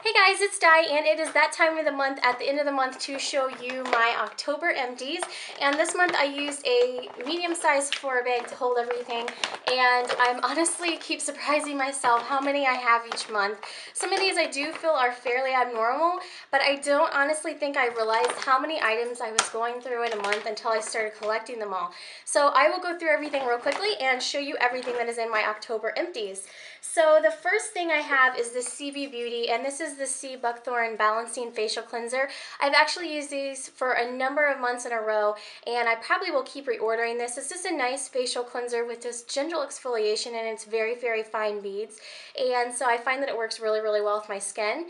Hey guys, it's Di, and it is that time of the month at the end of the month to show you my October empties. And this month I used a medium-sized Sephora bag to hold everything, and I'm honestly keep surprising myself how many I have each month. Some of these I do feel are fairly abnormal, but I don't honestly think I realized how many items I was going through in a month until I started collecting them all. So I will go through everything real quickly and show you everything that is in my October empties. So the first thing I have is the Sibu Beauty, and this is the C Buckthorn Balancing Facial Cleanser. I've actually used these for a number of months in a row, and I probably will keep reordering this. It's just a nice facial cleanser with just gentle exfoliation, and it's very, very fine beads. And so I find that it works really, really well with my skin.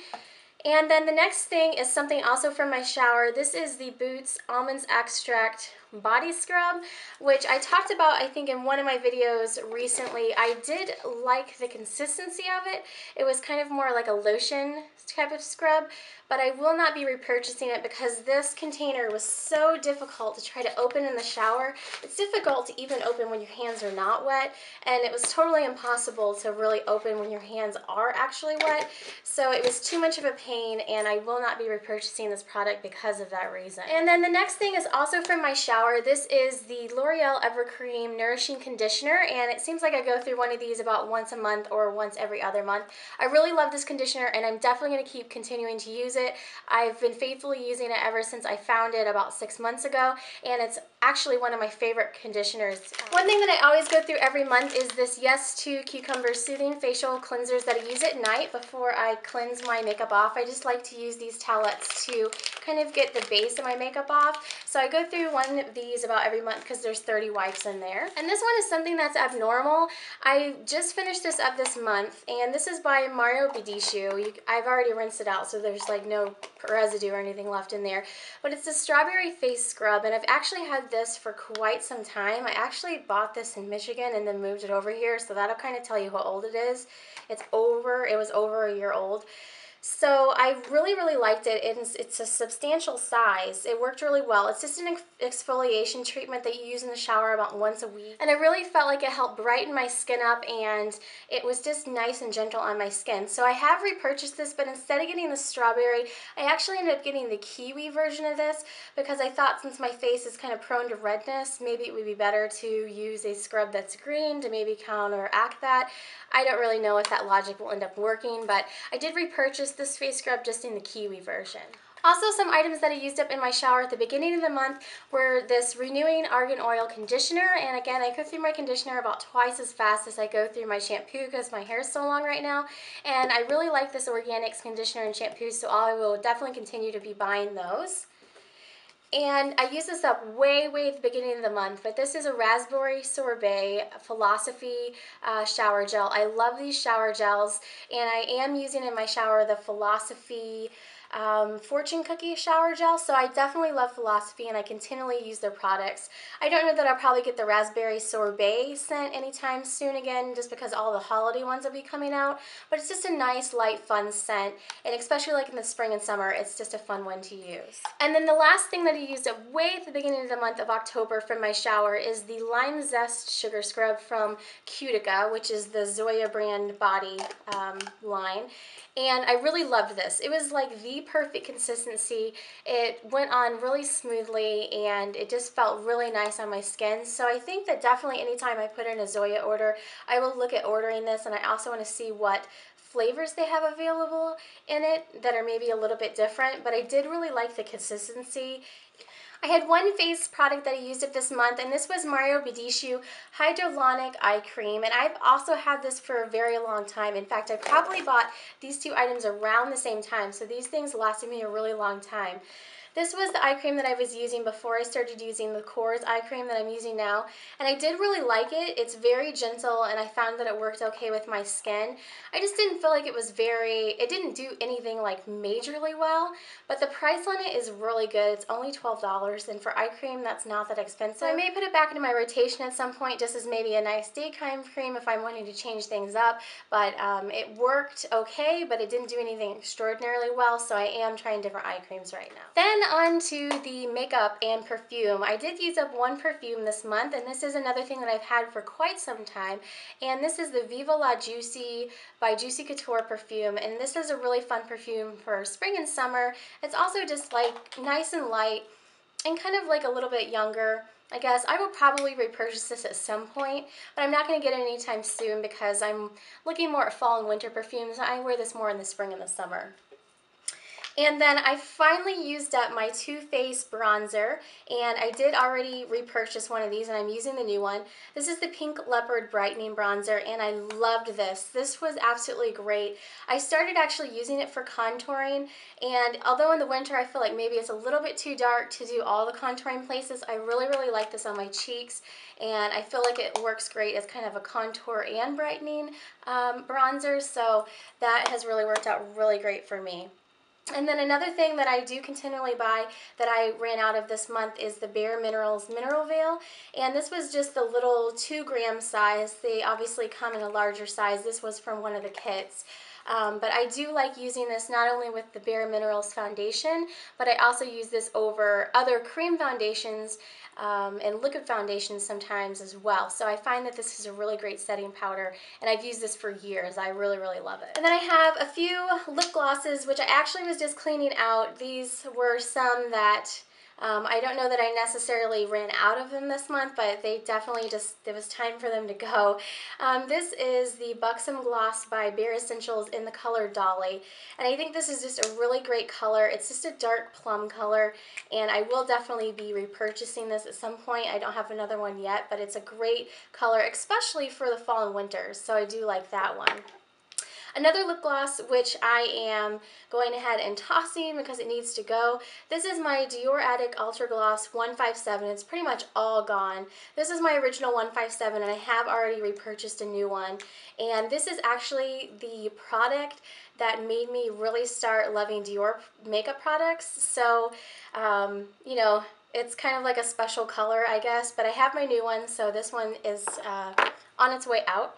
And then the next thing is something also from my shower. This is the Boots Almonds Extract Body Scrub, which I talked about, I think, in one of my videos recently. I did like the consistency of it. It was kind of more like a lotion type of scrub, but I will not be repurchasing it because this container was so difficult to try to open in the shower. It's difficult to even open when your hands are not wet, and it was totally impossible to really open when your hands are actually wet. So it was too much of a pain, and I will not be repurchasing this product because of that reason. And then the next thing is also from my shower. This is the L'Oreal Evercreme Nourishing Conditioner, and it seems like I go through one of these about once a month or once every other month. I really love this conditioner, and I'm definitely going to keep continuing to use it. I've been faithfully using it ever since I found it about 6 months ago, and it's actually one of my favorite conditioners. One thing that I always go through every month is this Yes to Cucumber Soothing Facial Cleansers that I use at night before I cleanse my makeup off. I just like to use these towelettes to kind of get the base of my makeup off. So I go through one of these about every month because there's 30 wipes in there. And this one is something that's abnormal. I just finished this up this month, and this is by Mario Badescu. I've already rinsed it out, so there's like no residue or anything left in there. But it's a strawberry face scrub, and I've actually had this for quite some time. I actually bought this in Michigan and then moved it over here, so that'll kind of tell you how old it is. It was over a year old. So I really, really liked it. It's a substantial size. It worked really well. It's just an exfoliation treatment that you use in the shower about once a week. And I really felt like it helped brighten my skin up, and it was just nice and gentle on my skin. So I have repurchased this, but instead of getting the strawberry, I actually ended up getting the kiwi version of this because I thought since my face is kind of prone to redness, maybe it would be better to use a scrub that's green to maybe counteract that. I don't really know if that logic will end up working, but I did repurchase this face scrub just in the kiwi version. Also, some items that I used up in my shower at the beginning of the month were this Renewing Argan Oil Conditioner, and again, I go through my conditioner about twice as fast as I go through my shampoo because my hair is so long right now, and I really like this Organix conditioner and shampoo, so I will definitely continue to be buying those. And I used this up way at the beginning of the month, but this is a Raspberry Sorbet Philosophy shower gel. I love these shower gels, and I am using in my shower the Philosophy fortune cookie shower gel, so I definitely love Philosophy, and I continually use their products. I don't know that I'll probably get the Raspberry Sorbet scent anytime soon again, just because all the holiday ones will be coming out, but it's just a nice, light, fun scent, and especially like in the spring and summer, it's just a fun one to use. And then the last thing that I used up way at the beginning of the month of October from my shower is the Lime Zest Sugar Scrub from Otica, which is the Zoya brand body line. And I really loved this. It was like the perfect consistency. It went on really smoothly, and it just felt really nice on my skin. So I think that definitely anytime I put in a Zoya order, I will look at ordering this, and I also want to see what flavors they have available in it that are maybe a little bit different, but I did really like the consistency. I had one face product that I used up this month, and this was Mario Badescu Hydrolonic Eye Cream, and I've also had this for a very long time. In fact, I probably bought these two items around the same time, so these things lasted me a really long time. This was the eye cream that I was using before I started using the Kors eye cream that I'm using now, and I did really like it. It's very gentle, and I found that it worked okay with my skin. I just didn't feel like it didn't do anything like majorly well, but the price on it is really good. It's only $12, and for eye cream, that's not that expensive. So I may put it back into my rotation at some point, just as maybe a nice daytime cream if I'm wanting to change things up, but it worked okay, but it didn't do anything extraordinarily well, so I am trying different eye creams right now. Then on to the makeup and perfume. I did use up one perfume this month, and this is another thing that I've had for quite some time. And this is the Viva La Juicy by Juicy Couture perfume. And this is a really fun perfume for spring and summer. It's also just like nice and light and kind of like a little bit younger. I guess I will probably repurchase this at some point, but I'm not going to get it anytime soon because I'm looking more at fall and winter perfumes. I wear this more in the spring and the summer. And then I finally used up my Too Faced bronzer, and I did already repurchase one of these, and I'm using the new one. This is the Pink Leopard Brightening Bronzer, and I loved this. This was absolutely great. I started actually using it for contouring, and although in the winter I feel like maybe it's a little bit too dark to do all the contouring places, I really like this on my cheeks, and I feel like it works great as kind of a contour and brightening bronzer, so that has really worked out really great for me. And then another thing that I do continually buy that I ran out of this month is the Bare Minerals Mineral Veil. And this was just the little 2-gram size. They obviously come in a larger size. This was from one of the kits. But I do like using this not only with the Bare Minerals foundation, but I also use this over other cream foundations and liquid foundations sometimes as well. So I find that this is a really great setting powder, and I've used this for years. I really love it. And then I have a few lip glosses, which I actually was just cleaning out. These were some that I don't know that I necessarily ran out of them this month, but they definitely just, it was time for them to go. This is the Buxom Gloss by Bare Escentuals in the color Dolly. And I think this is just a really great color. It's just a dark plum color, and I will definitely be repurchasing this at some point. I don't have another one yet, but it's a great color, especially for the fall and winter, so I do like that one. Another lip gloss, which I am going ahead and tossing because it needs to go. This is my Dior Addict Ultra Gloss 157. It's pretty much all gone. This is my original 157, and I have already repurchased a new one. And this is actually the product that made me really start loving Dior makeup products. So, you know, it's kind of like a special color, I guess. But I have my new one, so this one is on its way out.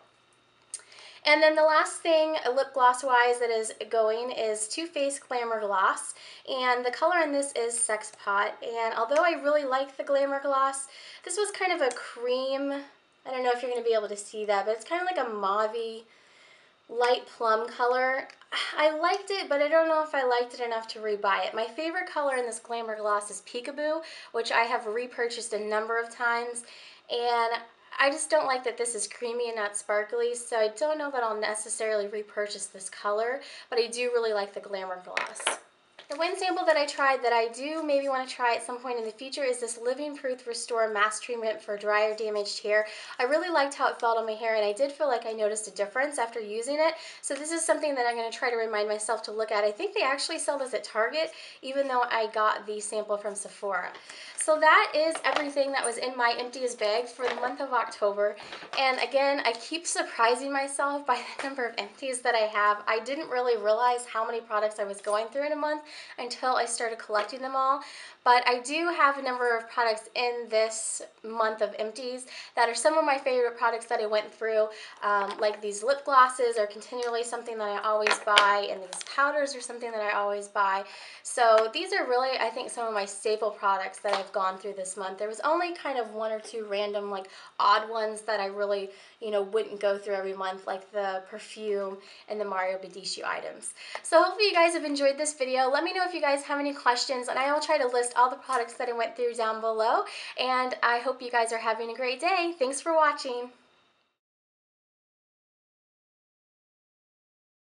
And then the last thing, lip gloss wise, that is going is Too Faced Glamour Gloss. And the color in this is Sex Pot. And although I really like the Glamour Gloss, this was kind of a cream. I don't know if you're going to be able to see that, but it's kind of like a mauve-y, light plum color. I liked it, but I don't know if I liked it enough to rebuy it. My favorite color in this Glamour Gloss is Peekaboo, which I have repurchased a number of times. And I just don't like that this is creamy and not sparkly, so I don't know that I'll necessarily repurchase this color, but I do really like the Glamour Gloss. The one sample that I tried that I do maybe want to try at some point in the future is this Living Proof Restore Mask Treatment for dry or damaged hair. I really liked how it felt on my hair, and I did feel like I noticed a difference after using it. So this is something that I'm going to try to remind myself to look at. I think they actually sell this at Target, even though I got the sample from Sephora. So that is everything that was in my Empties bag for the month of October. And again, I keep surprising myself by the number of empties that I have. I didn't really realize how many products I was going through in a month until I started collecting them all. But I do have a number of products in this month of empties that are some of my favorite products that I went through, like these lip glosses are continually something that I always buy, and these powders are something that I always buy. So these are really, I think, some of my staple products that I've gone through this month. There was only kind of one or two random, like, odd ones that I really, you know, wouldn't go through every month, like the perfume and the Mario Badescu items. So hopefully you guys have enjoyed this video. Let me know if you guys have any questions, and I will try to list all the products that I went through down below. And I hope you guys are having a great day. Thanks for watching.